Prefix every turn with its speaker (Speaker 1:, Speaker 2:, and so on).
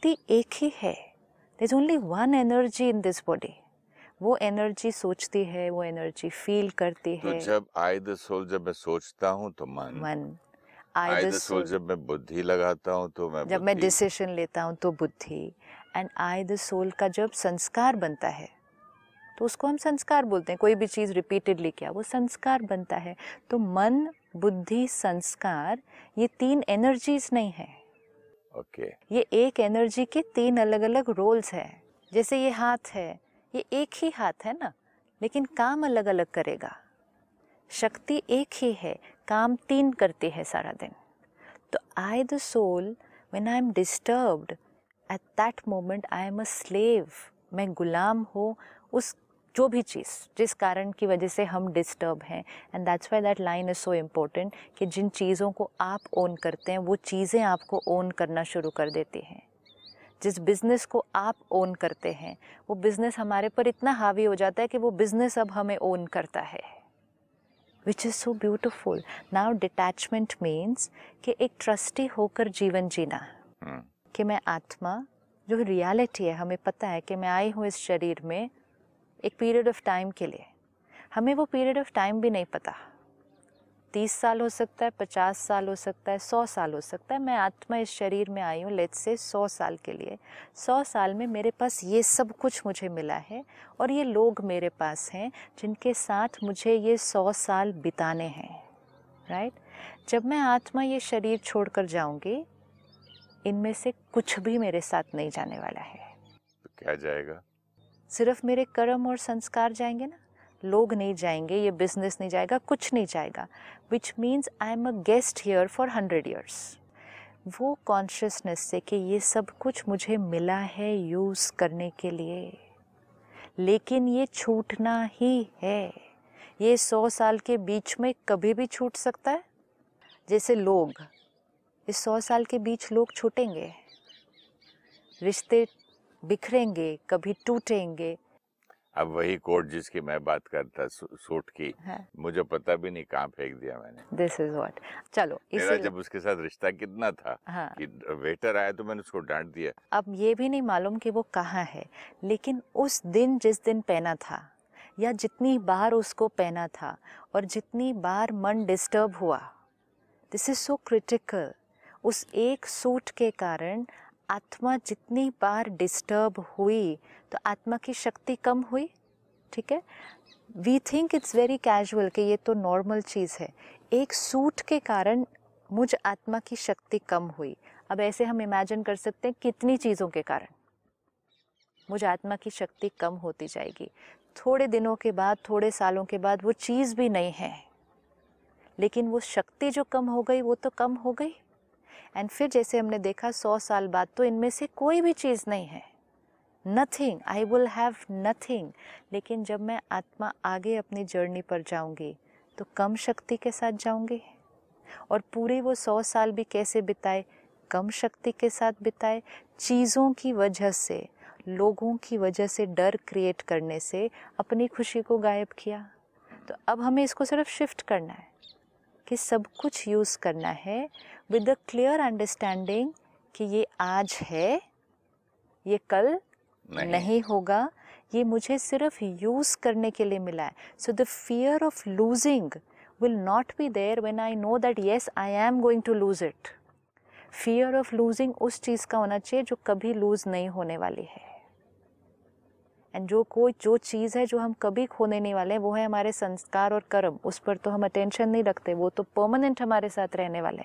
Speaker 1: शक्ति एक ही है. There is only one energy in this body. वो एनर्जी सोचती है, वो एनर्जी फील करती है.
Speaker 2: तो जब आई द सोल जब मैं सोचता हूँ तो मन, आई द सोल जब मैं बुद्धि लगाता हूँ तो मैं
Speaker 1: जब मैं
Speaker 2: बुद्धि,
Speaker 1: डिसीजन लेता हूँ तो बुद्धि. एंड आई द सोल का जब संस्कार बनता है तो उसको हम संस्कार बोलते हैं. कोई भी चीज़ रिपीटेडली किया वो संस्कार बनता है. तो मन, बुद्धि, संस्कार ये 3 एनर्जीज नहीं है.
Speaker 2: ओके.
Speaker 1: ये एक एनर्जी के 3 अलग अलग रोल्स हैं. जैसे ये हाथ है, ये एक ही हाथ है ना, लेकिन काम अलग अलग करेगा. शक्ति एक ही है, काम 3 करती है सारा दिन. तो I the soul, when I am disturbed, at that moment I am a slave. मैं गुलाम हूँ उस जो भी चीज़ जिस कारण की वजह से हम डिस्टर्ब हैं. And that's why that line is so important कि जिन चीज़ों को आप ओन करते हैं वो चीज़ें आपको ओन करना शुरू कर देती हैं. जिस बिज़नेस को आप ओन करते हैं वो बिज़नेस हमारे पर इतना हावी हो जाता है कि वो बिज़नेस अब हमें ओन करता है. Which is so beautiful. Now detachment means कि एक ट्रस्टी होकर जीवन जीना. कि मैं आत्मा, जो रियलिटी है, हमें पता है कि मैं आई हूँ इस शरीर में एक पीरियड ऑफ टाइम के लिए. हमें वो पीरियड ऑफ टाइम भी नहीं पता. 30 साल हो सकता है, 50 साल हो सकता है, 100 साल हो सकता है. मैं आत्मा इस शरीर में आई हूँ लेट्स से 100 साल के लिए. 100 साल में मेरे पास ये सब कुछ मुझे मिला है और ये लोग मेरे पास हैं जिनके साथ मुझे ये 100 साल बिताने हैं. राइट. जब मैं आत्मा ये शरीर छोड़कर जाऊंगी, इनमें से कुछ भी मेरे साथ नहीं जाने वाला है.
Speaker 2: तो क्या जाएगा?
Speaker 1: सिर्फ मेरे कर्म और संस्कार जाएंगे ना. लोग नहीं जाएंगे, ये बिजनेस नहीं जाएगा, कुछ नहीं जाएगा. Which means I am a guest here for 100 years. वो कॉन्शियसनेस से कि ये सब कुछ मुझे मिला है यूज़ करने के लिए, लेकिन ये छूटना ही है. ये 100 साल के बीच में कभी भी छूट सकता है. जैसे लोग, इस 100 साल के बीच लोग छूटेंगे, रिश्ते बिखरेंगे, कभी टूटेंगे.
Speaker 2: अब वही कोट जिसकी मैं बात करता, सूट की,
Speaker 1: हाँ.
Speaker 2: मुझे पता भी नहीं कहाँ फेंक दिया मैंने.
Speaker 1: This is what. चलो
Speaker 2: मेरा जब उसके साथ रिश्ता कितना था.
Speaker 1: हाँ.
Speaker 2: कि वेटर आया तो मैंने उसको डांट दिया.
Speaker 1: अब ये भी नहीं मालूम कि वो कहाँ है, लेकिन उस दिन जिस दिन पहना था या जितनी बार उसको पहना था और जितनी बार मन डिस्टर्ब हुआ, दिस इज सो क्रिटिकल. उस एक सूट के कारण आत्मा जितनी बार डिस्टर्ब हुई तो आत्मा की शक्ति कम हुई. ठीक है. We think it's very casual कि ये तो नॉर्मल चीज़ है. एक सूट के कारण मुझ आत्मा की शक्ति कम हुई. अब ऐसे हम इमेजिन कर सकते हैं कितनी चीज़ों के कारण मुझ आत्मा की शक्ति कम होती जाएगी. थोड़े दिनों के बाद, थोड़े सालों के बाद वो चीज़ भी नहीं है, लेकिन वो शक्ति जो कम हो गई वो तो कम हो गई. एंड फिर जैसे हमने देखा 100 साल बाद तो इनमें से कोई भी चीज़ नहीं है. Nothing, I will have nothing. लेकिन जब मैं आत्मा आगे अपनी जर्नी पर जाऊंगी तो कम शक्ति के साथ जाऊंगी. और पूरे वो 100 साल भी कैसे बिताए? कम शक्ति के साथ बिताए. चीज़ों की वजह से, लोगों की वजह से डर क्रिएट करने से अपनी खुशी को गायब किया. तो अब हमें इसको सिर्फ शिफ्ट करना है कि सब कुछ यूज़ करना है विद द क्लियर अंडरस्टैंडिंग कि ये आज है, ये कल नहीं होगा. ये मुझे सिर्फ यूज़ करने के लिए मिला है. So the fear of losing will not be there when I know that yes I am going to lose it. Fear of losing उस चीज़ का होना चाहिए जो कभी लूज़ नहीं होने वाली है. एंड जो चीज़ है जो हम कभी खोने नहीं वाले हैं वो है हमारे संस्कार और कर्म. उस पर तो हम अटेंशन नहीं रखते, वो तो परमानेंट हमारे साथ रहने वाले हैं.